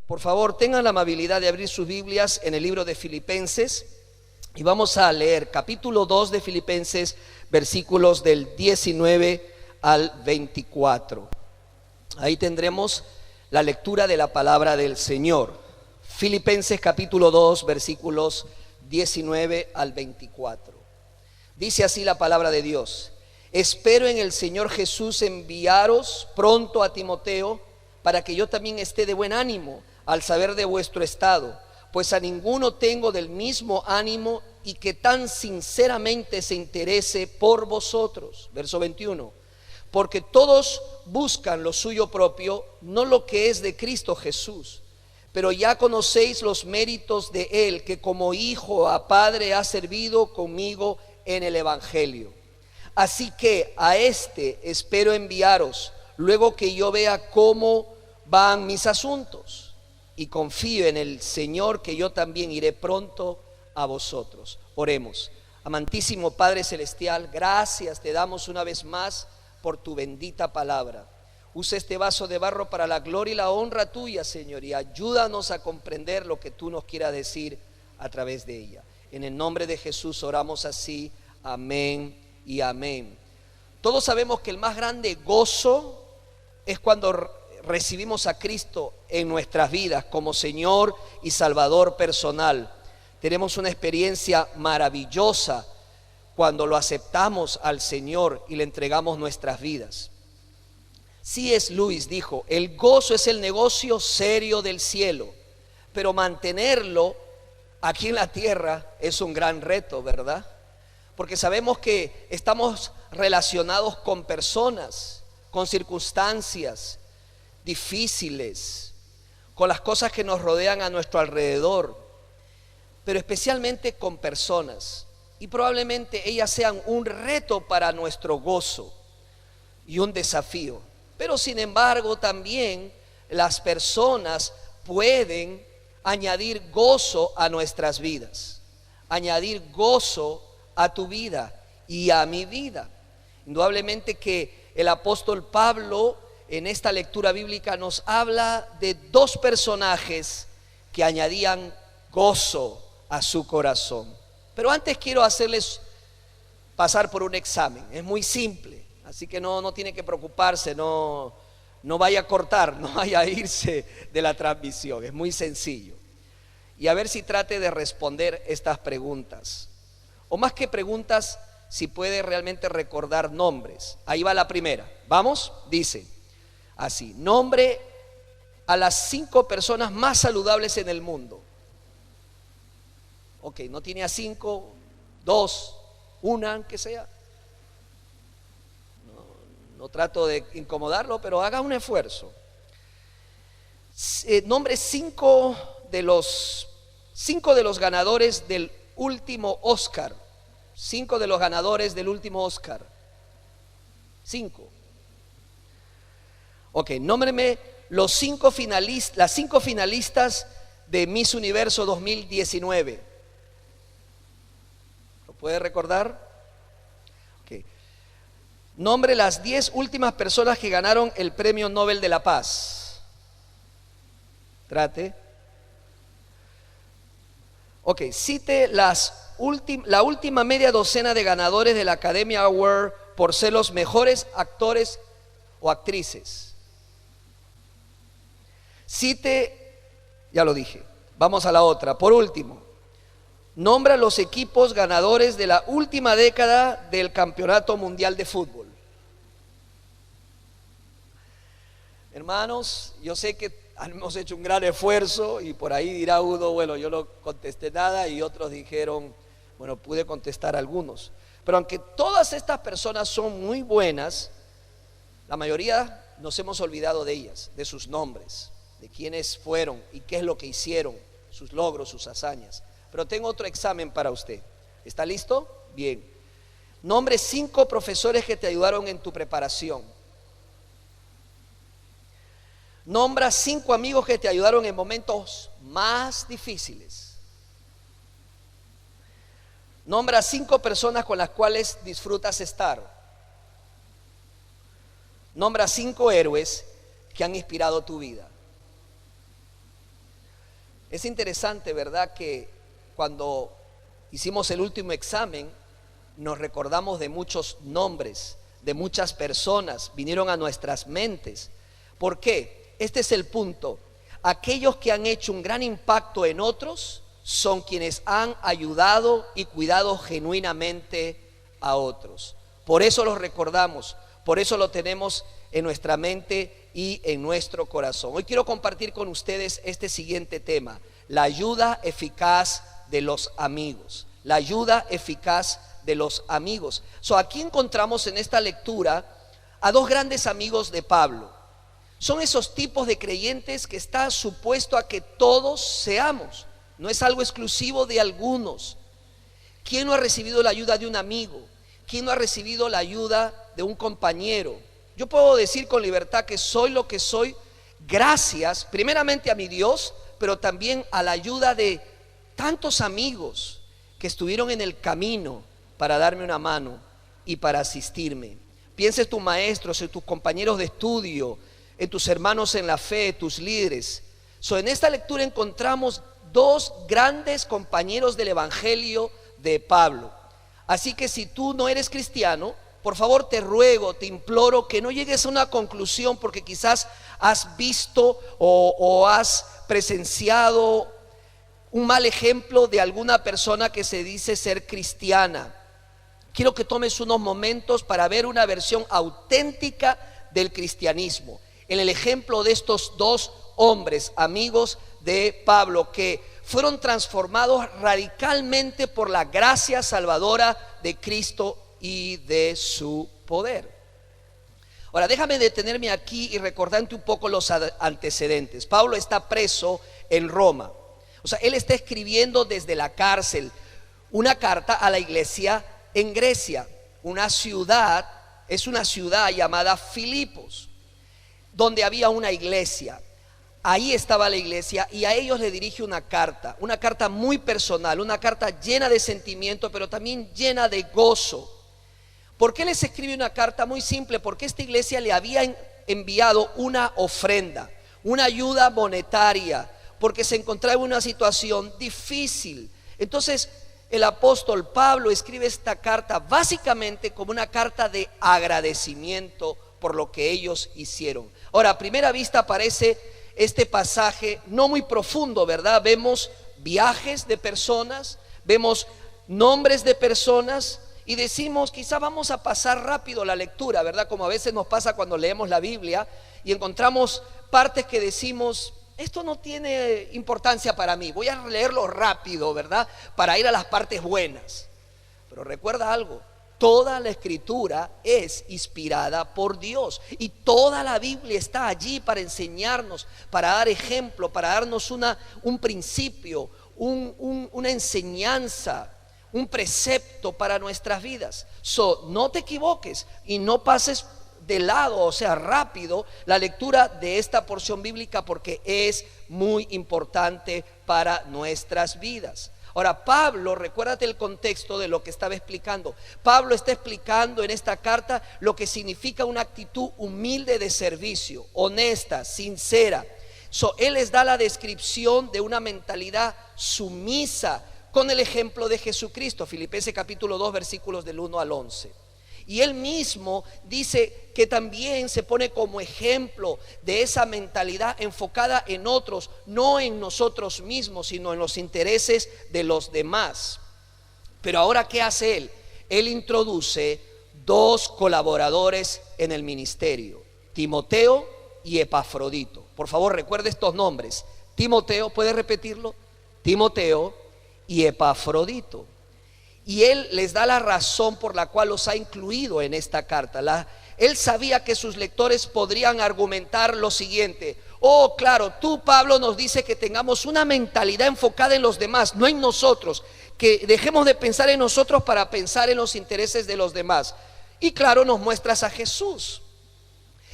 Por favor, tengan la amabilidad de abrir sus Biblias en el libro de Filipenses y vamos a leer capítulo 2 de Filipenses, versículos del 19 al 24. Ahí tendremos la lectura de la palabra del Señor. Filipenses capítulo 2, versículos 19 al 24. Dice así la palabra de Dios: espero en el Señor Jesús enviaros pronto a Timoteo, para que yo también esté de buen ánimo al saber de vuestro estado, pues a ninguno tengo del mismo ánimo y que tan sinceramente se interese por vosotros. Verso 21. Porque todos buscan lo suyo propio, no lo que es de Cristo Jesús. Pero ya conocéis los méritos de Él, que como hijo a padre ha servido conmigo en el Evangelio. Así que a este espero enviaros, luego que yo vea cómo van mis asuntos. Y confío en el Señor que yo también iré pronto a vosotros. Oremos. Amantísimo Padre Celestial, gracias te damos una vez más por tu bendita palabra. Usa este vaso de barro para la gloria y la honra tuya, Señor, y ayúdanos a comprender lo que tú nos quieras decir a través de ella. En el nombre de Jesús oramos así, amén y amén. Todos sabemos que el más grande gozo es cuando recibimos a Cristo en nuestras vidas como Señor y Salvador personal. Tenemos una experiencia maravillosa cuando lo aceptamos al Señor y le entregamos nuestras vidas. C.S. Lewis dijo: el gozo es el negocio serio del cielo, pero mantenerlo aquí en la tierra es un gran reto, ¿verdad? Porque sabemos que estamos relacionados con personas, con circunstancias difíciles, con las cosas que nos rodean a nuestro alrededor, pero especialmente con personas, y probablemente ellas sean un reto para nuestro gozo y un desafío. Pero sin embargo también las personas pueden añadir gozo a nuestras vidas, añadir gozo a tu vida y a mi vida. Indudablemente que el apóstol Pablo en esta lectura bíblica nos habla de dos personajes que añadían gozo a su corazón. Pero antes quiero hacerles pasar por un examen. Es muy simple, así que no tiene que preocuparse, no vaya a cortar, no vaya a irse de la transmisión. Es muy sencillo. Y a ver si trate de responder estas preguntas. O más que preguntas, si puede realmente recordar nombres. Ahí va la primera. ¿Vamos? Dice así: nombre a las 5 personas más saludables en el mundo. Ok, no tiene a 5, 2, 1, aunque sea. No trato de incomodarlo, pero haga un esfuerzo. Nombre 5 de los ganadores del último Oscar. 5 de los ganadores del último Oscar. 5. Ok, nómbreme las 5 finalistas de Miss Universo 2019. ¿Lo puede recordar? Ok. Nombre las 10 últimas personas que ganaron el Premio Nobel de la Paz. Trate. Ok, cite la última media docena de ganadores de la Academy Award por ser los mejores actores o actrices. Cite, ya lo dije, vamos a la otra. Por último, nombra los equipos ganadores de la última década del Campeonato Mundial de Fútbol. Hermanos, yo sé que hemos hecho un gran esfuerzo y por ahí dirá uno: bueno, yo no contesté nada, y otros dijeron: bueno, pude contestar algunos. Pero aunque todas estas personas son muy buenas, la mayoría nos hemos olvidado de ellas, de sus nombres, de quiénes fueron y qué es lo que hicieron, sus logros, sus hazañas. Pero tengo otro examen para usted. ¿Está listo? Bien. Nombre 5 profesores que te ayudaron en tu preparación. Nombra 5 amigos que te ayudaron en momentos más difíciles. Nombra 5 personas con las cuales disfrutas estar. Nombra 5 héroes que han inspirado tu vida. Es interesante, ¿verdad?, que cuando hicimos el último examen nos recordamos de muchos nombres, de muchas personas, vinieron a nuestras mentes. ¿Por qué? Este es el punto. Aquellos que han hecho un gran impacto en otros son quienes han ayudado y cuidado genuinamente a otros. Por eso los recordamos, por eso lo tenemos en nuestra mente y en nuestro corazón. Hoy quiero compartir con ustedes este siguiente tema: la ayuda eficaz de los amigos. La ayuda eficaz de los amigos. Aquí encontramos en esta lectura a dos grandes amigos de Pablo. Son esos tipos de creyentes que está supuesto a que todos seamos. No es algo exclusivo de algunos. ¿Quién no ha recibido la ayuda de un amigo? ¿Quién no ha recibido la ayuda de un compañero? Yo puedo decir con libertad que soy lo que soy gracias primeramente a mi Dios, pero también a la ayuda de tantos amigos que estuvieron en el camino para darme una mano y para asistirme. Piensa en tus maestros, en tus compañeros de estudio, en tus hermanos en la fe, tus líderes. En esta lectura encontramos dos grandes compañeros del evangelio de Pablo. Así que si tú no eres cristiano, por favor te ruego, te imploro que no llegues a una conclusión porque quizás has visto o has presenciado un mal ejemplo de alguna persona que se dice ser cristiana. Quiero que tomes unos momentos para ver una versión auténtica del cristianismo, en el ejemplo de estos dos hombres, amigos de Pablo, que fueron transformados radicalmente por la gracia salvadora de Cristo y de su poder. Ahora déjame detenerme aquí y recordarte un poco los antecedentes. Pablo está preso en Roma. Él está escribiendo desde la cárcel una carta a la iglesia en Grecia, es una ciudad llamada Filipos, donde había una iglesia. Ahí estaba la iglesia y a ellos le dirige una carta muy personal, una carta llena de sentimiento, pero también llena de gozo. ¿Por qué les escribe una carta? Muy simple, porque esta iglesia le había enviado una ofrenda, una ayuda monetaria, porque se encontraba en una situación difícil. Entonces el apóstol Pablo escribe esta carta básicamente como una carta de agradecimiento por lo que ellos hicieron. Ahora, a primera vista parece este pasaje no muy profundo, ¿verdad? Vemos viajes de personas, vemos nombres de personas y decimos, quizá vamos a pasar rápido la lectura, ¿verdad? Como a veces nos pasa cuando leemos la Biblia y encontramos partes que decimos, esto no tiene importancia para mí, voy a leerlo rápido, ¿verdad? Para ir a las partes buenas. Pero recuerda algo, toda la escritura es inspirada por Dios y toda la Biblia está allí para enseñarnos, para dar ejemplo, para darnos un principio, una enseñanza, un precepto para nuestras vidas. No te equivoques y no pases de lado, rápido la lectura de esta porción bíblica porque es muy importante para nuestras vidas. Ahora, Pablo, recuérdate el contexto de lo que estaba explicando. Pablo está explicando en esta carta lo que significa una actitud humilde de servicio, honesta, sincera. Él les da la descripción de una mentalidad sumisa con el ejemplo de Jesucristo, Filipenses capítulo 2 versículos del 1 al 11. Y él mismo dice que también se pone como ejemplo de esa mentalidad enfocada en otros, no en nosotros mismos, sino en los intereses de los demás. Pero ahora, ¿qué hace él? Él introduce dos colaboradores en el ministerio, Timoteo y Epafrodito. Por favor, recuerde estos nombres. Timoteo, ¿puede repetirlo? Timoteo y Epafrodito. Y él les da la razón por la cual los ha incluido en esta carta. Él sabía que sus lectores podrían argumentar lo siguiente: oh, claro, tú, Pablo, nos dice que tengamos una mentalidad enfocada en los demás, no en nosotros, que dejemos de pensar en nosotros para pensar en los intereses de los demás. Y claro, nos muestras a Jesús.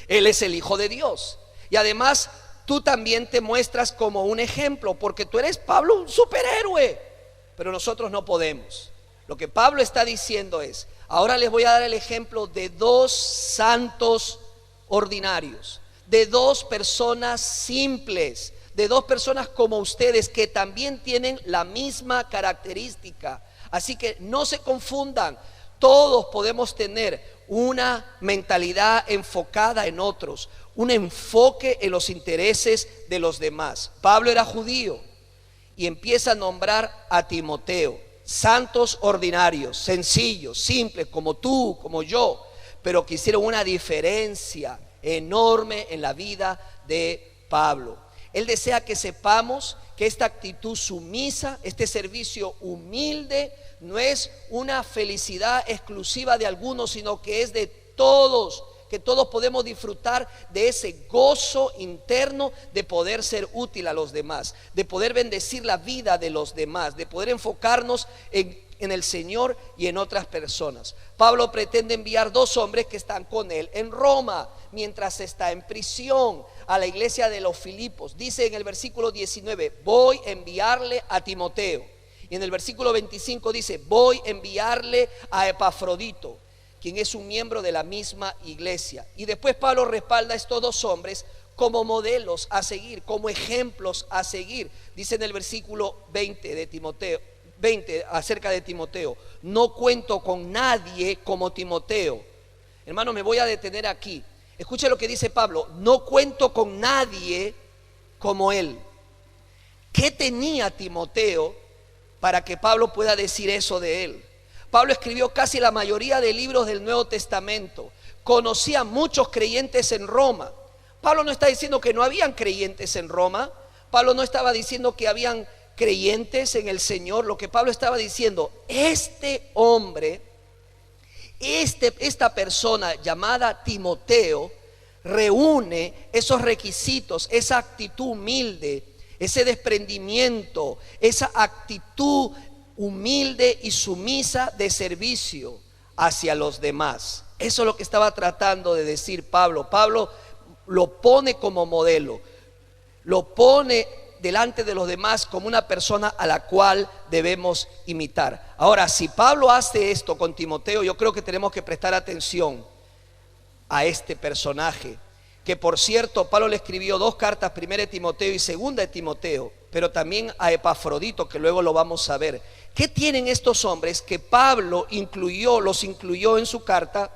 Él es el Hijo de Dios. Y además, tú también te muestras como un ejemplo, porque tú eres, Pablo, un superhéroe, pero nosotros no podemos. Lo que Pablo está diciendo es, ahora les voy a dar el ejemplo de dos santos ordinarios, de dos personas simples, de dos personas como ustedes que también tienen la misma característica. Así que no se confundan. Todos podemos tener una mentalidad enfocada en otros, un enfoque en los intereses de los demás. Pablo era judío y empieza a nombrar a Timoteo, santos ordinarios, sencillos, simples, como tú, como yo, pero que hicieron una diferencia enorme en la vida de Pablo. Él desea que sepamos que esta actitud sumisa, este servicio humilde, no es una felicidad exclusiva de algunos, sino que es de todos, que todos podemos disfrutar de ese gozo interno de poder ser útil a los demás, de poder bendecir la vida de los demás, de poder enfocarnos en el Señor y en otras personas. Pablo pretende enviar dos hombres que están con él en Roma, mientras está en prisión, a la iglesia de los Filipos. Dice en el versículo 19, voy a enviarle a Timoteo. Y en el versículo 25 dice, voy a enviarle a Epafrodito, quien es un miembro de la misma iglesia. Y después Pablo respalda a estos dos hombres como modelos a seguir, como ejemplos a seguir. Dice en el versículo 20 de Timoteo, 20 acerca de Timoteo, no cuento con nadie como Timoteo. Hermano, me voy a detener aquí. Escuche lo que dice Pablo, no cuento con nadie como él. ¿Qué tenía Timoteo para que Pablo pueda decir eso de él? Pablo escribió casi la mayoría de libros del Nuevo Testamento. Conocía a muchos creyentes en Roma. Pablo no está diciendo que no habían creyentes en Roma. Pablo no estaba diciendo que habían creyentes en el Señor. Lo que Pablo estaba diciendo, este hombre, esta persona llamada Timoteo, reúne esos requisitos, esa actitud humilde, ese desprendimiento, esa actitud humilde y sumisa de servicio hacia los demás. Eso es lo que estaba tratando de decir Pablo. Pablo lo pone como modelo, lo pone delante de los demás como una persona a la cual debemos imitar. Ahora, si Pablo hace esto con Timoteo, yo creo que tenemos que prestar atención a este personaje, que por cierto Pablo le escribió dos cartas, primera de Timoteo y segunda de Timoteo, pero también a Epafrodito, que luego lo vamos a ver. ¿Qué tienen estos hombres que Pablo los incluyó en su carta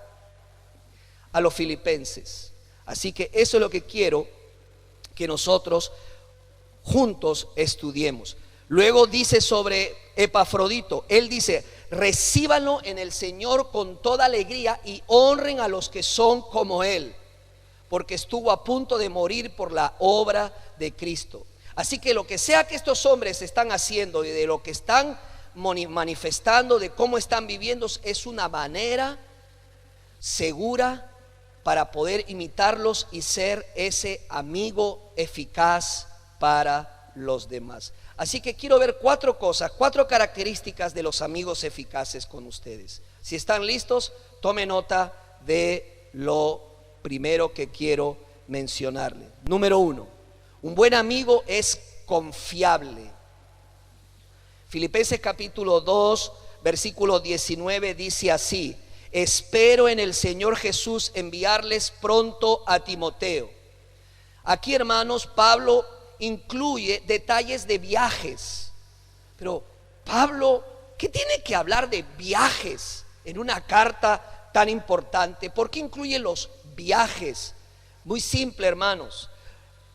a los filipenses? Así que eso es lo que quiero que nosotros juntos estudiemos. Luego dice sobre Epafrodito, él dice, recíbanlo en el Señor con toda alegría y honren a los que son como él, porque estuvo a punto de morir por la obra de Cristo. Así que lo que sea que estos hombres están haciendo y de lo que están manifestando, de cómo están viviendo, es una manera segura para poder imitarlos y ser ese amigo eficaz para los demás. Así que quiero ver cuatro cosas, cuatro características de los amigos eficaces con ustedes. Si están listos, tome nota de lo primero que quiero mencionarle. Número uno, un buen amigo es confiable. Filipenses capítulo 2, versículo 19 dice así: espero en el Señor Jesús enviarles pronto a Timoteo. Aquí, hermanos, Pablo incluye detalles de viajes. Pero Pablo, ¿qué tiene que hablar de viajes en una carta tan importante? ¿Por qué incluye los viajes? Muy simple, hermanos.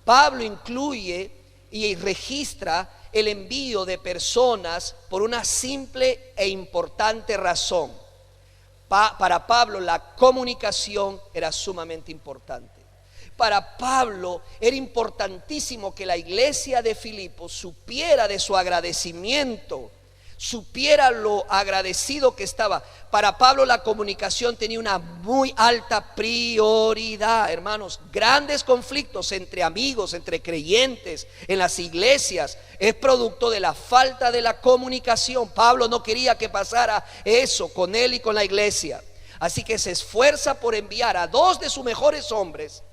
Pablo incluye y registra el envío de personas por una simple e importante razón. Para Pablo la comunicación era sumamente importante. Para Pablo era importantísimo que la iglesia de Filipos supiera de su agradecimiento, supiera lo agradecido que estaba. Para Pablo la comunicación tenía una muy alta prioridad, hermanos. Grandes conflictos entre amigos, entre creyentes, en las iglesias, es producto de la falta de la comunicación. Pablo no quería que pasara eso con él y con la iglesia. Así que se esfuerza por enviar a dos de sus mejores hombres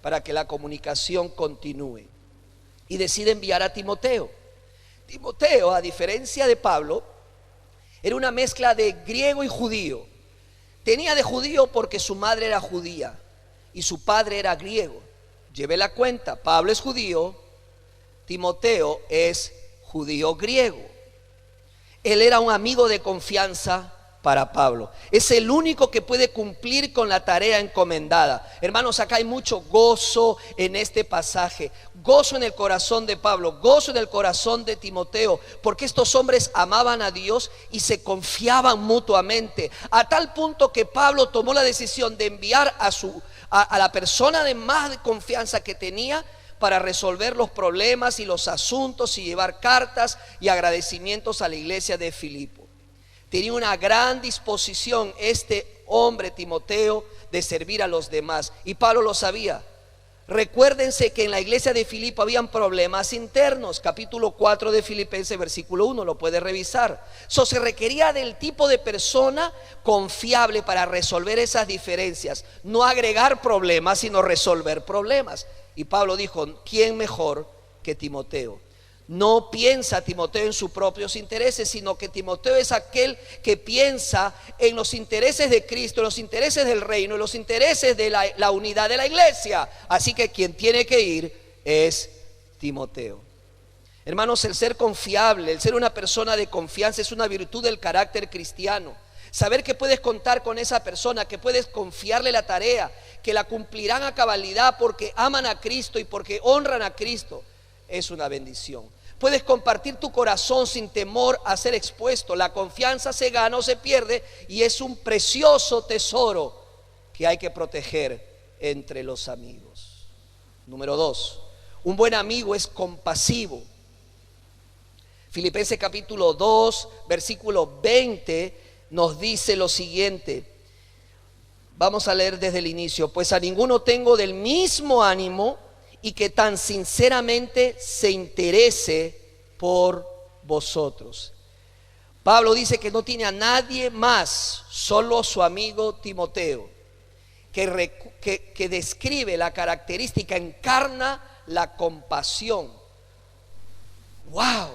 para que la comunicación continúe. Y decide enviar a Timoteo. Timoteo, a diferencia de Pablo, era una mezcla de griego y judío. Tenía de judío porque su madre era judía y su padre era griego. Lleve la cuenta, Pablo es judío, Timoteo es judío griego. Él era un amigo de confianza para Pablo. Es el único que puede cumplir con la tarea encomendada. Hermanos, acá hay mucho gozo en este pasaje. Gozo en el corazón de Pablo, gozo en el corazón de Timoteo, porque estos hombres amaban a Dios y se confiaban mutuamente, a tal punto que Pablo tomó la decisión de enviar a la persona de más confianza que tenía para resolver los problemas y los asuntos y llevar cartas y agradecimientos a la iglesia de Filipo. Tenía una gran disposición este hombre Timoteo de servir a los demás, y Pablo lo sabía. Recuérdense que en la iglesia de Filipo habían problemas internos. Capítulo 4 de Filipenses, versículo 1, lo puede revisar. Se requería del tipo de persona confiable para resolver esas diferencias, no agregar problemas, sino resolver problemas. Y Pablo dijo: ¿quién mejor que Timoteo? No piensa Timoteo en sus propios intereses, sino que Timoteo es aquel que piensa en los intereses de Cristo, en los intereses del reino, en los intereses de la unidad de la iglesia. Así que quien tiene que ir es Timoteo. Hermanos, el ser confiable, el ser una persona de confianza es una virtud del carácter cristiano. Saber que puedes contar con esa persona, que puedes confiarle la tarea, que la cumplirán a cabalidad porque aman a Cristo y porque honran a Cristo, es una bendición. Puedes compartir tu corazón sin temor a ser expuesto. La confianza se gana o se pierde, y es un precioso tesoro que hay que proteger entre los amigos. Número 2, un buen amigo es compasivo. Filipenses capítulo 2, versículo 20 nos dice lo siguiente. Vamos a leer desde el inicio. Pues a ninguno tengo del mismo ánimo, y que tan sinceramente se interese por vosotros. Pablo dice que no tiene a nadie más, solo su amigo Timoteo, que describe la característica, encarna la compasión. ¡Wow!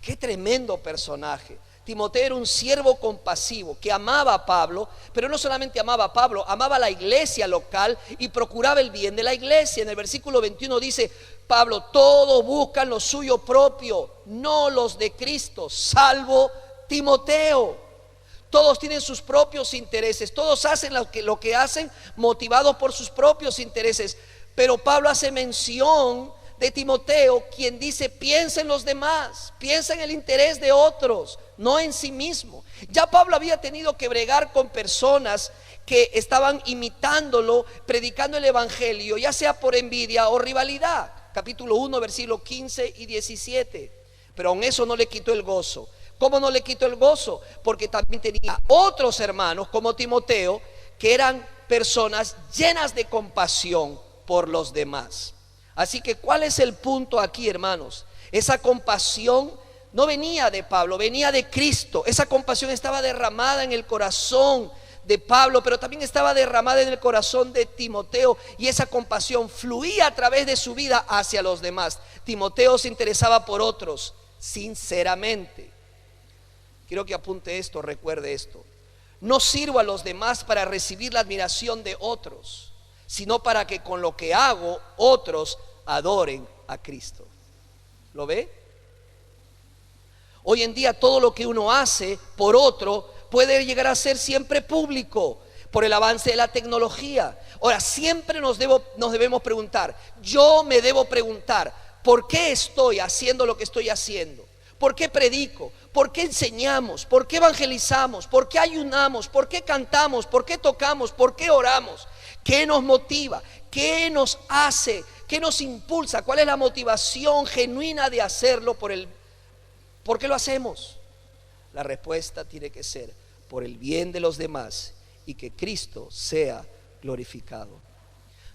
¡Qué tremendo personaje! Timoteo era un siervo compasivo que amaba a Pablo, pero no solamente amaba a Pablo, amaba a la iglesia local y procuraba el bien de la iglesia. En el versículo 21 dice Pablo: todos buscan lo suyo propio, no los de Cristo, salvo Timoteo. Todos tienen sus propios intereses, todos hacen lo que hacen motivados por sus propios intereses, pero Pablo hace mención de Timoteo, quien dice: piensa en los demás, piensa en el interés de otros, no en sí mismo. Ya Pablo había tenido que bregar con personas que estaban imitándolo, predicando el evangelio, ya sea por envidia o rivalidad. Capítulo 1, versículos 15 y 17. Pero aún eso no le quitó el gozo. ¿Cómo no le quitó el gozo? Porque también tenía otros hermanos como Timoteo, que eran personas llenas de compasión por los demás. Así que ¿cuál es el punto aquí, hermanos? Esa compasión no venía de Pablo, venía de Cristo. Esa compasión estaba derramada en el corazón de Pablo, pero también estaba derramada en el corazón de Timoteo, y esa compasión fluía a través de su vida hacia los demás. Timoteo se interesaba por otros sinceramente. Quiero que apunte esto, recuerde esto: no sirvo a los demás para recibir la admiración de otros, sino para que con lo que hago otros adoren a Cristo. ¿Lo ve? Hoy en día todo lo que uno hace por otro puede llegar a ser siempre público por el avance de la tecnología. Ahora, siempre nos debemos preguntar, yo me debo preguntar, ¿por qué estoy haciendo lo que estoy haciendo? ¿Por qué predico? ¿Por qué enseñamos? ¿Por qué evangelizamos? ¿Por qué ayunamos? ¿Por qué cantamos? ¿Por qué tocamos? ¿Por qué oramos? ¿Qué nos motiva? ¿Qué nos hace? ¿Qué nos impulsa? ¿Cuál es la motivación genuina de hacerlo? ¿Por qué lo hacemos? La respuesta tiene que ser por el bien de los demás y que Cristo sea glorificado.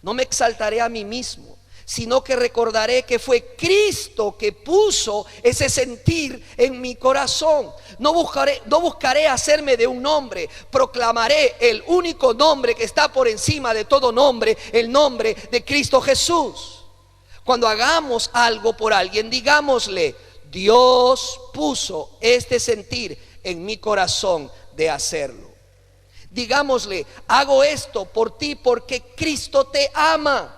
No me exaltaré a mí mismo, sino que recordaré que fue Cristo que puso ese sentir en mi corazón. No buscaré hacerme de un nombre, proclamaré el único nombre que está por encima de todo nombre, el nombre de Cristo Jesús. Cuando hagamos algo por alguien, digámosle: Dios puso este sentir en mi corazón de hacerlo. Digámosle: hago esto por ti porque Cristo te ama.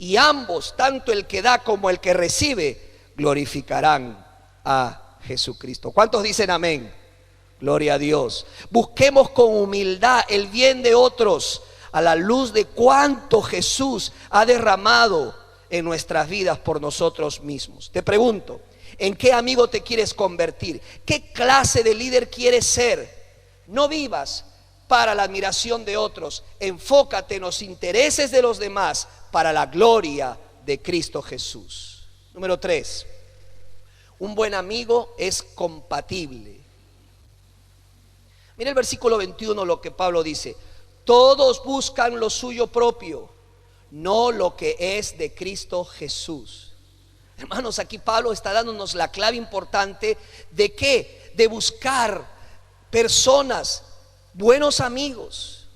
y ambos, tanto el que da como el que recibe, glorificarán a Jesucristo. ¿Cuántos dicen amén? Gloria a Dios. Busquemos con humildad el bien de otros a la luz de cuánto Jesús ha derramado en nuestras vidas por nosotros mismos. Te pregunto, ¿en qué amigo te quieres convertir? ¿Qué clase de líder quieres ser? No vivas para la admiración de otros. Enfócate en los intereses de los demás para la gloria de Cristo Jesús. Número 3. Un buen amigo es compatible. Mira el versículo 21, lo que Pablo dice: todos buscan lo suyo propio, no lo que es de Cristo Jesús. Hermanos, aquí Pablo está dándonos la clave importante de qué, de buscar personas, buenos amigos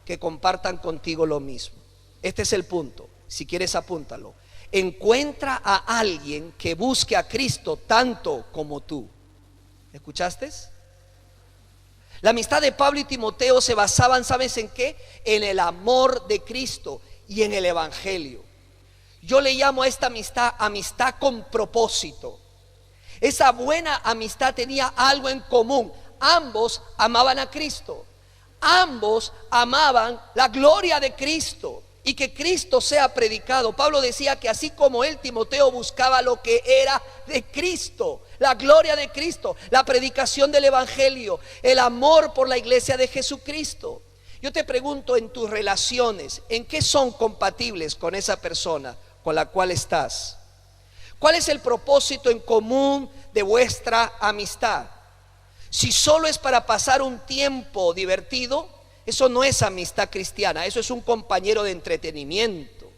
que compartan contigo lo mismo. Este es el punto, si quieres apúntalo. Encuentra a alguien que busque a Cristo tanto como tú. ¿Escuchaste? La amistad de Pablo y Timoteo se basaban, ¿sabes en qué? En el amor de Cristo y en el Evangelio. Yo le llamo a esta amistad con propósito. Esa buena amistad tenía algo en común. Ambos amaban a Cristo. Ambos amaban la gloria de Cristo y que Cristo sea predicado. Pablo decía que así como él, Timoteo buscaba lo que era de Cristo, la gloria de Cristo, la predicación del Evangelio, el amor por la iglesia de Jesucristo. Yo te pregunto, en tus relaciones, ¿en qué son compatibles con esa persona con la cual estás? ¿Cuál es el propósito en común de vuestra amistad? Si solo es para pasar un tiempo divertido, eso no es amistad cristiana, eso es un compañero de entretenimiento.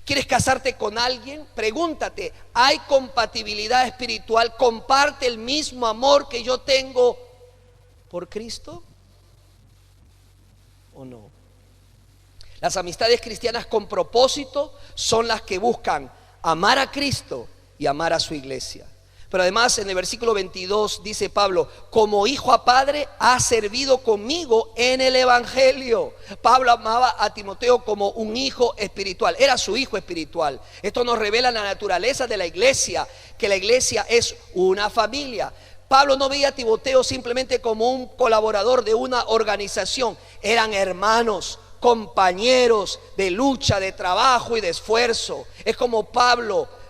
¿Quieres casarte con alguien? Pregúntate, ¿hay compatibilidad espiritual? ¿Comparte el mismo amor que yo tengo por Cristo o no? Las amistades cristianas con propósito son las que buscan amar a Cristo y amar a su iglesia. Pero además en el versículo 22 dice Pablo: como hijo a padre ha servido conmigo en el Evangelio. Pablo amaba a Timoteo como un hijo espiritual, era su hijo espiritual. Esto nos revela la naturaleza de la iglesia, que la iglesia es una familia. Pablo no veía a Timoteo simplemente como un colaborador de una organización. Eran hermanos, compañeros de lucha, de trabajo y de esfuerzo. Es como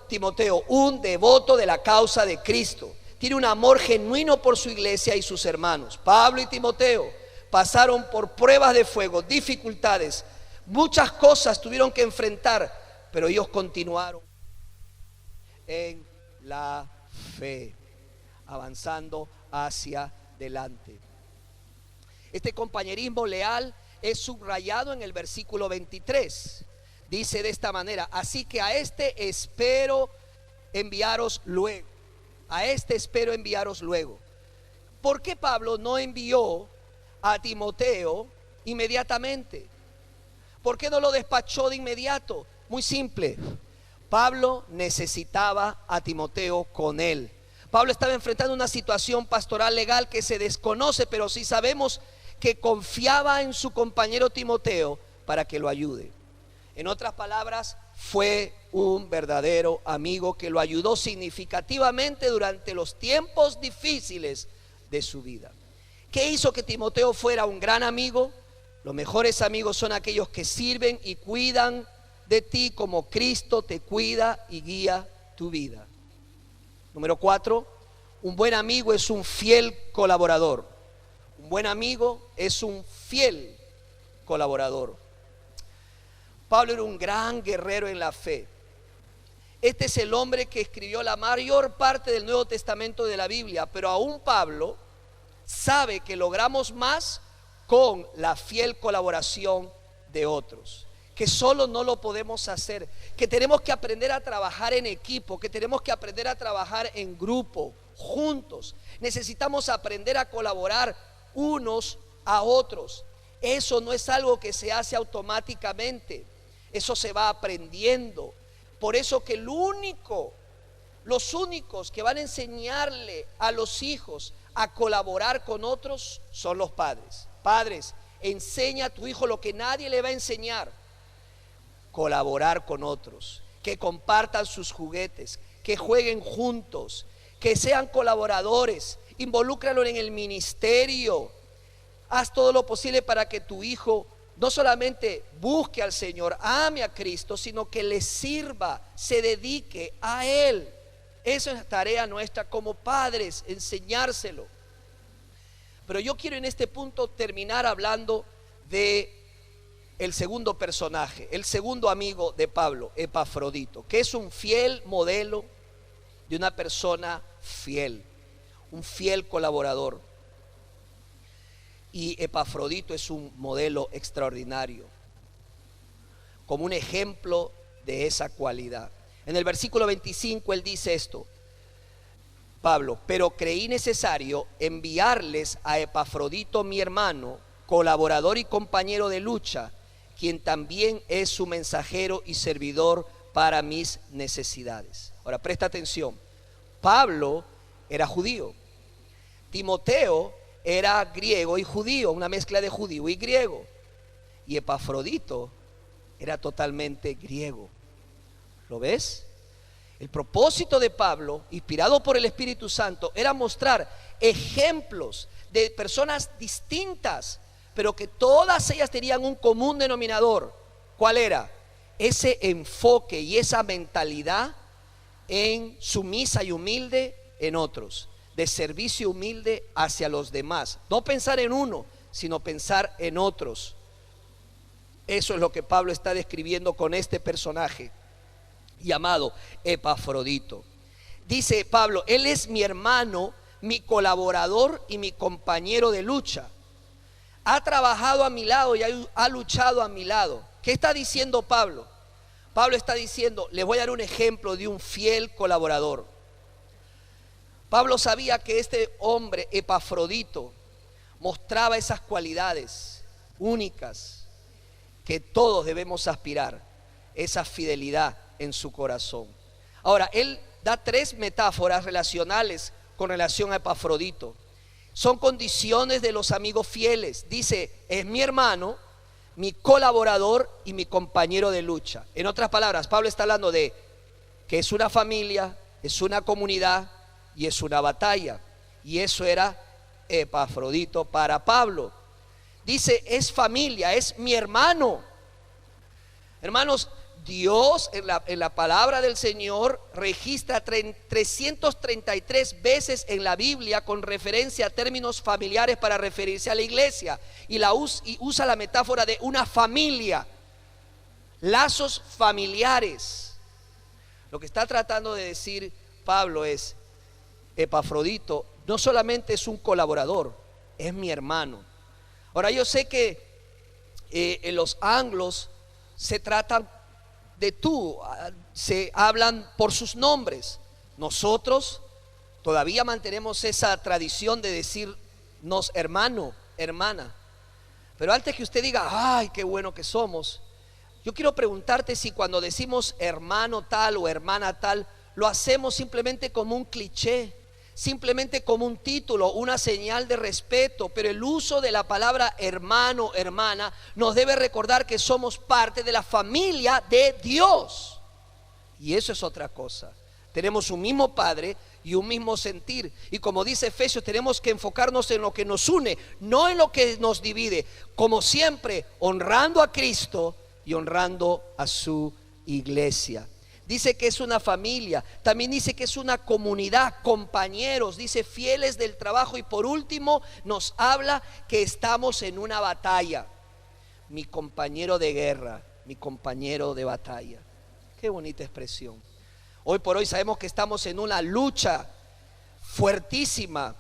Timoteo, un devoto de la causa de Cristo. Tiene un amor genuino por su iglesia y sus hermanos. Pablo y Timoteo pasaron por pruebas de fuego, dificultades, muchas cosas tuvieron que enfrentar, pero ellos continuaron en la fe, avanzando hacia adelante. Este compañerismo leal es subrayado en el versículo 23. Dice de esta manera: así que a este espero enviaros luego. A este espero enviaros luego. ¿Por qué Pablo no envió a Timoteo inmediatamente? ¿Por qué no lo despachó de inmediato? Muy simple. Pablo necesitaba a Timoteo con él. Pablo estaba enfrentando una situación pastoral legal que se desconoce, pero sí sabemos que confiaba en su compañero Timoteo para que lo ayude. En otras palabras, fue un verdadero amigo que lo ayudó significativamente durante los tiempos difíciles de su vida. ¿Qué hizo que Timoteo fuera un gran amigo? Los mejores amigos son aquellos que sirven y cuidan de ti como Cristo te cuida y guía tu vida. Número 4, un buen amigo es un fiel colaborador. Un buen amigo es un fiel colaborador. Pablo era un gran guerrero en la fe. Este es el hombre que escribió la mayor parte del Nuevo Testamento de la Biblia, pero aún Pablo sabe que logramos más con la fiel colaboración de otros, que solo no lo podemos hacer, que tenemos que aprender a trabajar en equipo, que tenemos que aprender a trabajar en grupo, juntos. Necesitamos aprender a colaborar unos a otros. Eso no es algo que se hace automáticamente. Eso se va aprendiendo. Por eso que los únicos que van a enseñarle a los hijos a colaborar con otros son los padres. Padres, enseña a tu hijo lo que nadie le va a enseñar. colaborar con otros, que compartan sus juguetes, que jueguen juntos, que sean colaboradores, involúcralo en el ministerio. Haz todo lo posible para que tu hijo no solamente busque al Señor, ame a Cristo, sino que le sirva, se dedique a Él. Eso es tarea nuestra como padres, enseñárselo. Pero yo quiero en este punto terminar hablando de el segundo personaje, el segundo amigo de Pablo, Epafrodito, que es un fiel modelo de una persona fiel, un fiel colaborador. Y Epafrodito es un modelo extraordinario, como un ejemplo de esa cualidad. En el versículo 25 él dice esto, Pablo: pero creí necesario enviarles a Epafrodito mi hermano, colaborador y compañero de lucha, quien también es su mensajero y servidor para mis necesidades. Ahora presta atención, Pablo era judío, Timoteo era griego y judío, una mezcla de judío y griego, y Epafrodito era totalmente griego. ¿Lo ves? El propósito de Pablo, inspirado por el Espíritu Santo, era mostrar ejemplos de personas distintas, pero que todas ellas tenían un común denominador. ¿Cuál era? Ese enfoque y esa mentalidad en sumisa y humilde en otros, de servicio humilde hacia los demás. No pensar en uno, sino pensar en otros. Eso es lo que Pablo está describiendo con este personaje llamado Epafrodito. Dice Pablo: él es mi hermano, mi colaborador y mi compañero de lucha. Ha trabajado a mi lado y ha luchado a mi lado. ¿Qué está diciendo Pablo? Pablo está diciendo: les voy a dar un ejemplo de un fiel colaborador. Pablo sabía que este hombre Epafrodito mostraba esas cualidades únicas que todos debemos aspirar, esa fidelidad en su corazón. Ahora, él da tres metáforas relacionales con relación a Epafrodito. Son condiciones de los amigos fieles. Dice: es mi hermano, mi colaborador y mi compañero de lucha. En otras palabras, Pablo está hablando de que es una familia, es una comunidad y es una batalla. Y eso era Epafrodito para Pablo. Dice: es familia, es mi hermano. Hermanos, Dios en la palabra del Señor registra 333 veces en la Biblia con referencia a términos familiares para referirse a la iglesia, y usa la metáfora de una familia, lazos familiares. Lo que está tratando de decir Pablo es: Epafrodito no solamente es un colaborador, es mi hermano. Ahora, yo sé que en los anglos se tratan de tú, se hablan por sus nombres. Nosotros todavía mantenemos esa tradición de decirnos hermano, hermana. Pero antes que usted diga: ay, qué bueno que somos, yo quiero preguntarte si cuando decimos hermano tal o hermana tal, lo hacemos simplemente como un cliché, simplemente como un título, una señal de respeto. Pero el uso de la palabra hermano, hermana, nos debe recordar que somos parte de la familia de Dios. Y eso es otra cosa. Tenemos un mismo Padre y un mismo sentir. Y como dice Efesios, tenemos que enfocarnos en lo que nos une, no en lo que nos divide. Como siempre, honrando a Cristo y honrando a su iglesia. Dice que es una familia, también dice que es una comunidad, compañeros, dice fieles del trabajo, y por último nos habla que estamos en una batalla. Mi compañero de guerra, mi compañero de batalla. Qué bonita expresión. Hoy por hoy sabemos que estamos en una lucha fuertísima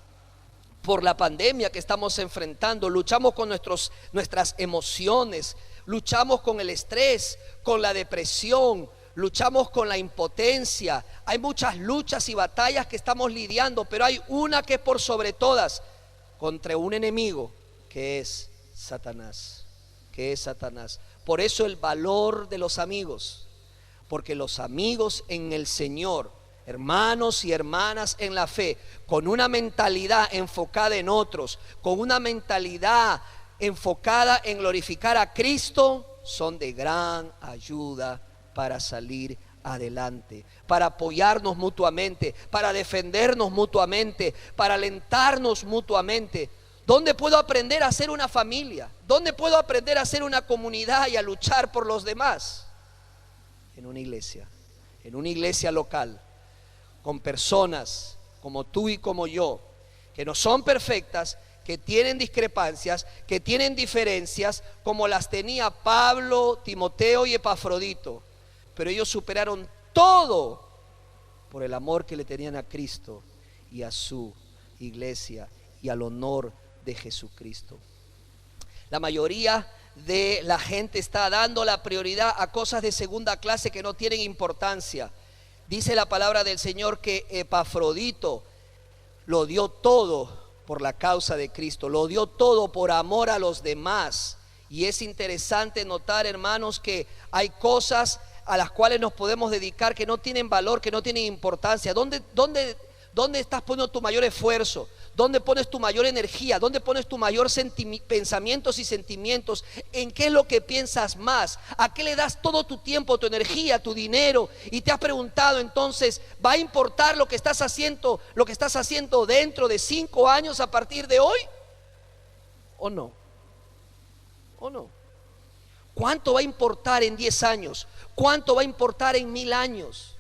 por la pandemia que estamos enfrentando. Luchamos con nuestras emociones, luchamos con el estrés, con la depresión, luchamos con la impotencia. Hay muchas luchas y batallas que estamos lidiando, pero hay una que es por sobre todas, contra un enemigo que es Satanás, Por eso el valor de los amigos, porque los amigos en el Señor, hermanos y hermanas en la fe, con una mentalidad enfocada en otros, con una mentalidad enfocada en glorificar a Cristo, son de gran ayuda para salir adelante, para apoyarnos mutuamente, para defendernos mutuamente, para alentarnos mutuamente. ¿Dónde puedo aprender a ser una familia? ¿Dónde puedo aprender a ser una comunidad y a luchar por los demás? En una iglesia local, con personas como tú y como yo, que no son perfectas, que tienen discrepancias, que tienen diferencias, como las tenía Pablo, Timoteo y Epafrodito, pero ellos superaron todo por el amor que le tenían a Cristo y a su iglesia y al honor de Jesucristo. La mayoría de la gente está dando la prioridad a cosas de segunda clase que no tienen importancia. Dice la palabra del Señor que Epafrodito lo dio todo por la causa de Cristo, lo dio todo por amor a los demás. Y es interesante notar, hermanos, que hay cosas a las cuales nos podemos dedicar que no tienen valor, que no tienen importancia. ¿Dónde estás poniendo tu mayor esfuerzo? ¿Dónde pones tu mayor energía? ¿Dónde pones tu mayor pensamientos y sentimientos? ¿En qué es lo que piensas más? ¿A qué le das todo tu tiempo, tu energía, tu dinero? Y te has preguntado entonces, ¿va a importar lo que estás haciendo dentro de 5 años a partir de hoy? ¿O no? ¿O no? ¿Cuánto va a importar en 10 años? ¿Cuánto va a importar en 1000 años?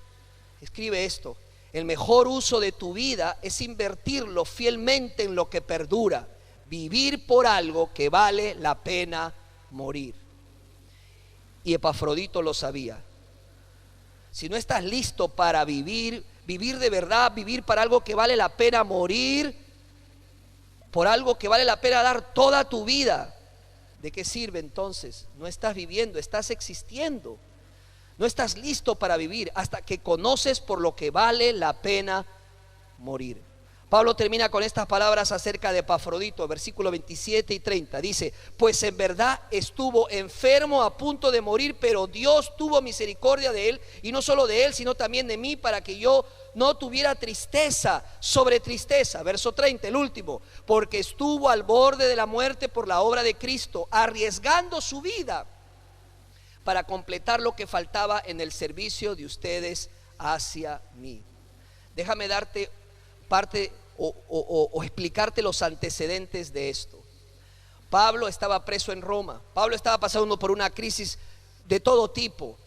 Escribe esto: el mejor uso de tu vida es invertirlo fielmente en lo que perdura, vivir por algo que vale la pena morir. Y Epafrodito lo sabía. Si no estás listo para vivir de verdad, vivir para algo que vale la pena morir, por algo que vale la pena dar toda tu vida, ¿de qué sirve entonces? No estás viviendo, estás existiendo. No estás listo para vivir hasta que conoces por lo que vale la pena morir. Pablo termina con estas palabras acerca de Epafrodito, versículos 27 y 30. Dice: pues en verdad estuvo enfermo a punto de morir, pero Dios tuvo misericordia de él, y no solo de él, sino también de mí, para que yo no tuviera tristeza sobre tristeza. Verso 30, el último: porque estuvo al borde de la muerte por la obra de Cristo, arriesgando su vida para completar lo que faltaba en el servicio de ustedes hacia mí. Déjame darte parte o explicarte los antecedentes de esto. Pablo estaba preso en Roma. Pablo estaba pasando por una crisis de todo tipo,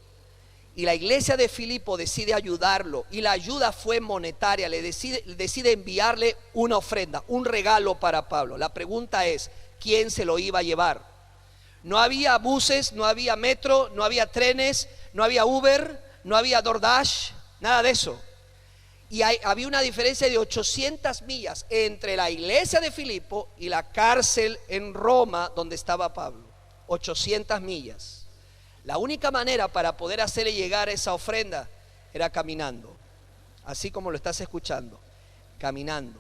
y la iglesia de Filipo decide ayudarlo, y la ayuda fue monetaria. Decide enviarle una ofrenda, un regalo para Pablo. La pregunta es: ¿quién se lo iba a llevar? No había buses, no había metro, no había trenes, no había Uber, no había DoorDash, nada de eso. Y había una diferencia de 800 millas entre la iglesia de Filipo y la cárcel en Roma donde estaba Pablo. 800 millas. La única manera para poder hacerle llegar esa ofrenda era caminando, así como lo estás escuchando, caminando.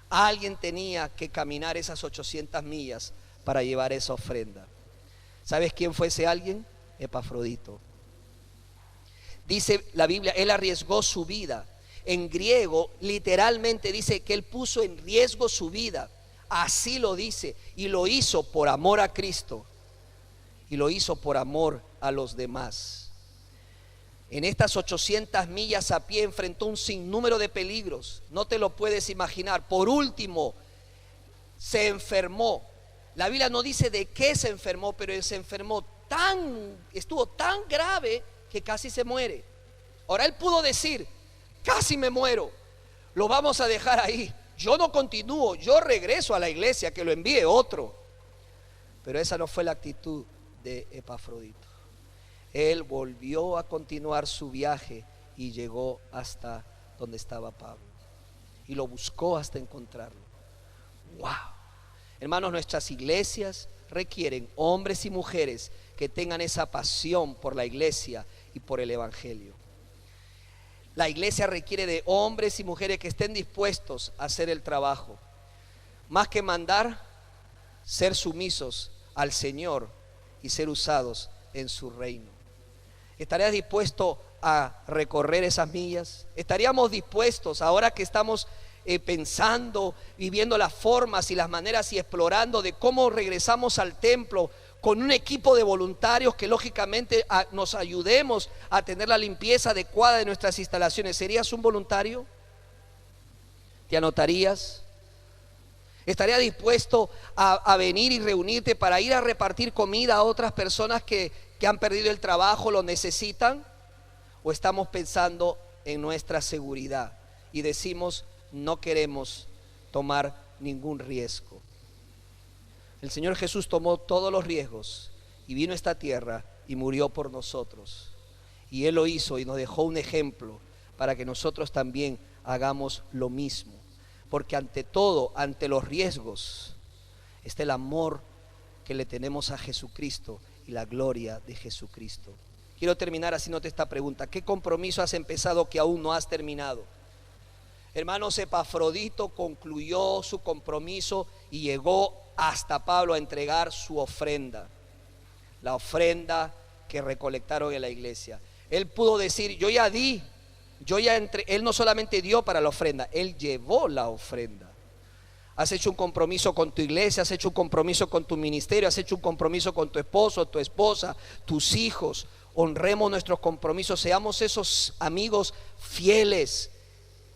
Alguien tenía que caminar esas 800 millas para llevar esa ofrenda. ¿Sabes quién fue ese alguien? Epafrodito. Dice la Biblia, él arriesgó su vida. En griego literalmente dice que él puso en riesgo su vida. Así lo dice. Y lo hizo por amor a Cristo, y lo hizo por amor a los demás. En estas 800 millas a pie enfrentó un sinnúmero de peligros. No te lo puedes imaginar. Por último, se enfermó. La Biblia no dice de qué se enfermó, pero él se enfermó estuvo tan grave que casi se muere. Ahora él pudo decir: casi me muero, lo vamos a dejar ahí, yo no continúo, yo regreso a la iglesia, que lo envíe otro. Pero esa no fue la actitud de Epafrodito. Él volvió a continuar su viaje y llegó hasta donde estaba Pablo, y lo buscó hasta encontrarlo. ¡Wow! Hermanos, nuestras iglesias requieren hombres y mujeres que tengan esa pasión por la iglesia y por el evangelio. La iglesia requiere de hombres y mujeres que estén dispuestos a hacer el trabajo. Más que mandar, ser sumisos al Señor y ser usados en su reino. ¿Estarías dispuesto a recorrer esas millas? ¿Estaríamos dispuestos, ahora que estamos pensando, viviendo las formas y las maneras y explorando de cómo regresamos al templo, con un equipo de voluntarios que lógicamente nos ayudemos a tener la limpieza adecuada de nuestras instalaciones. ¿Serías un voluntario? ¿Te anotarías? ¿Estarías dispuesto a venir y reunirte para ir a repartir comida a otras personas que han perdido el trabajo, lo necesitan? ¿O estamos pensando en nuestra seguridad y decimos no queremos tomar ningún riesgo? El Señor Jesús tomó todos los riesgos y vino a esta tierra y murió por nosotros. Y Él lo hizo y nos dejó un ejemplo para que nosotros también hagamos lo mismo. Porque ante todo, ante los riesgos, está el amor que le tenemos a Jesucristo y la gloria de Jesucristo. Quiero terminar haciéndote esta pregunta: ¿qué compromiso has empezado que aún no has terminado? Hermanos, Epafrodito concluyó su compromiso y llegó hasta Pablo a entregar su ofrenda, la ofrenda que recolectaron en la iglesia. Él pudo decir: yo ya di, él no solamente dio para la ofrenda, él llevó la ofrenda. Has hecho un compromiso con tu iglesia, has hecho un compromiso con tu ministerio, has hecho un compromiso con tu esposo, tu esposa, tus hijos. Honremos nuestros compromisos, seamos esos amigos fieles,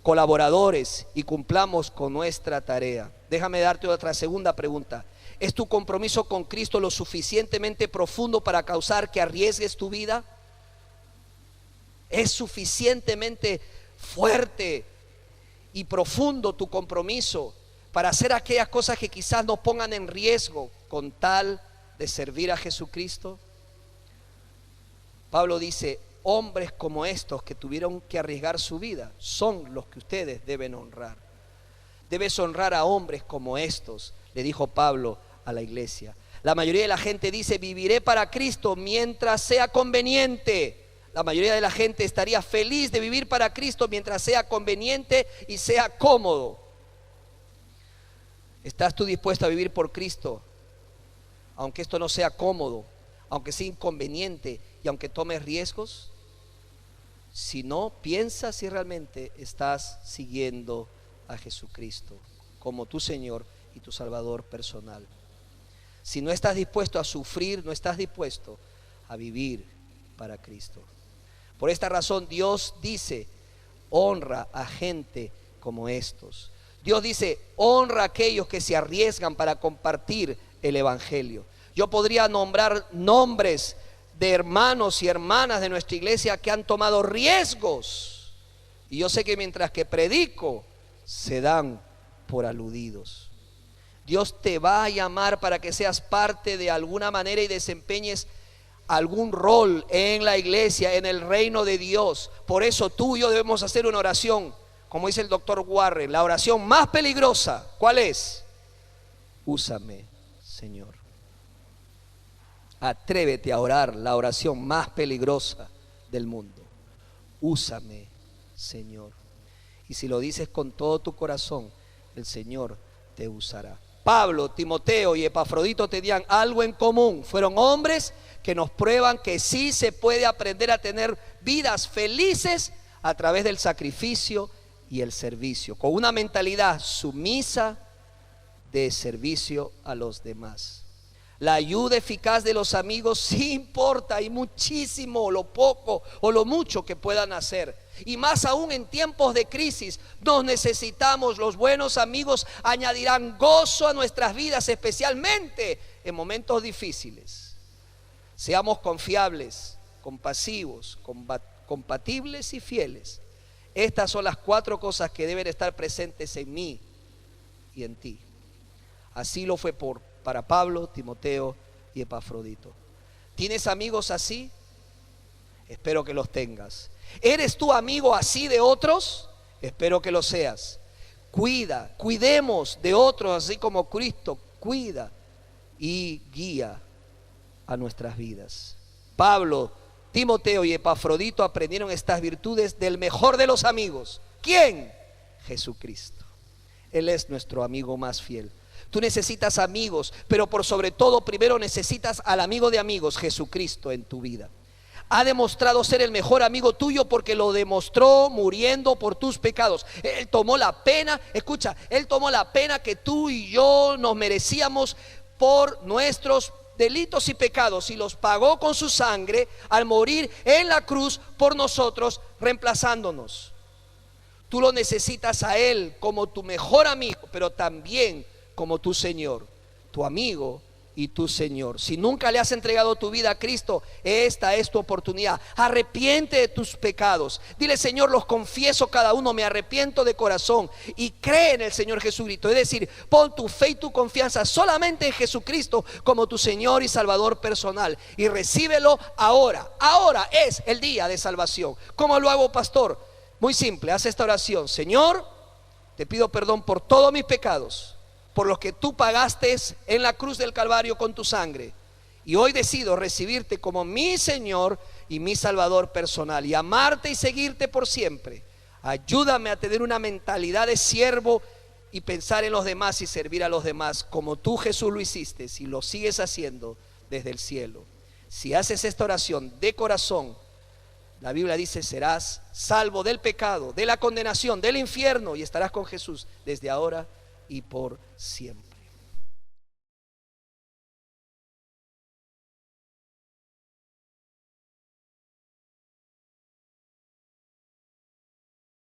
colaboradores, y cumplamos con nuestra tarea. Déjame darte otra segunda pregunta: ¿es tu compromiso con Cristo lo suficientemente profundo para causar que arriesgues tu vida? ¿Es suficientemente fuerte y profundo tu compromiso para hacer aquellas cosas que quizás nos pongan en riesgo con tal de servir a Jesucristo? Pablo dice: hombres como estos que tuvieron que arriesgar su vida son los que ustedes deben honrar. Debes honrar a hombres como estos, le dijo Pablo a la iglesia. La mayoría de la gente dice: viviré para Cristo mientras sea conveniente. La mayoría de la gente estaría feliz de vivir para Cristo mientras sea conveniente y sea cómodo. ¿Estás tú dispuesto a vivir por Cristo, aunque esto no sea cómodo, aunque sea inconveniente y aunque tomes riesgos? Si no, piensa si realmente estás siguiendo a Jesucristo como tu Señor y tu Salvador personal. Si no estás dispuesto a sufrir, no estás dispuesto a vivir para Cristo. Por esta razón Dios dice: honra a gente como estos. Dios dice: honra a aquellos que se arriesgan para compartir el evangelio. Yo podría nombrar nombres de hermanos y hermanas de nuestra iglesia que han tomado riesgos, y yo sé que mientras que predico se dan por aludidos. Dios te va a llamar para que seas parte de alguna manera y desempeñes algún rol en la iglesia, en el reino de Dios. Por eso tú y yo debemos hacer una oración, como dice el doctor Warren, la oración más peligrosa. ¿Cuál es? Úsame, Señor. Atrévete a orar la oración más peligrosa del mundo: úsame, Señor. Y si lo dices con todo tu corazón, el Señor te usará. Pablo, Timoteo y Epafrodito tenían algo en común: fueron hombres que nos prueban que sí se puede aprender a tener vidas felices a través del sacrificio y el servicio, con una mentalidad sumisa de servicio a los demás. La ayuda eficaz de los amigos sí importa, y muchísimo, lo poco o lo mucho que puedan hacer. Y más aún en tiempos de crisis nos necesitamos. Los buenos amigos añadirán gozo a nuestras vidas, especialmente en momentos difíciles. Seamos confiables, compasivos, compatibles y fieles. Estas son las 4 cosas que deben estar presentes en mí y en ti. Así lo fue para Pablo, Timoteo y Epafrodito. ¿Tienes amigos así? Espero que los tengas. ¿Eres tú amigo así de otros? Espero que lo seas. Cuidemos de otros así como Cristo cuida y guía a nuestras vidas. Pablo, Timoteo y Epafrodito aprendieron estas virtudes del mejor de los amigos. ¿Quién? Jesucristo. Él es nuestro amigo más fiel. Tú necesitas amigos, pero por sobre todo primero necesitas al amigo de amigos, Jesucristo, en tu vida. Ha demostrado ser el mejor amigo tuyo porque lo demostró muriendo por tus pecados. Él tomó la pena, escucha, Él tomó la pena que tú y yo nos merecíamos por nuestros delitos y pecados y los pagó con su sangre al morir en la cruz por nosotros, reemplazándonos. Tú lo necesitas a Él como tu mejor amigo, pero también como tu Señor, tu amigo y tu Señor. Si nunca le has entregado tu vida a Cristo, esta es tu oportunidad. Arrepiente de tus pecados. Dile: Señor, los confieso cada uno, me arrepiento de corazón, y cree en el Señor Jesucristo. Es decir, pon tu fe y tu confianza solamente en Jesucristo como tu Señor y Salvador personal, y recíbelo ahora. Ahora es el día de salvación. ¿Cómo lo hago, pastor? Muy simple, haz esta oración: Señor, te pido perdón por todos mis pecados, por los que tú pagaste en la cruz del Calvario con tu sangre, y hoy decido recibirte como mi Señor y mi Salvador personal, y amarte y seguirte por siempre. Ayúdame a tener una mentalidad de siervo y pensar en los demás y servir a los demás como tú, Jesús, lo hiciste y lo sigues haciendo desde el cielo. Si haces esta oración de corazón, la Biblia dice: serás salvo del pecado, de la condenación, del infierno, y estarás con Jesús desde ahora y por siempre.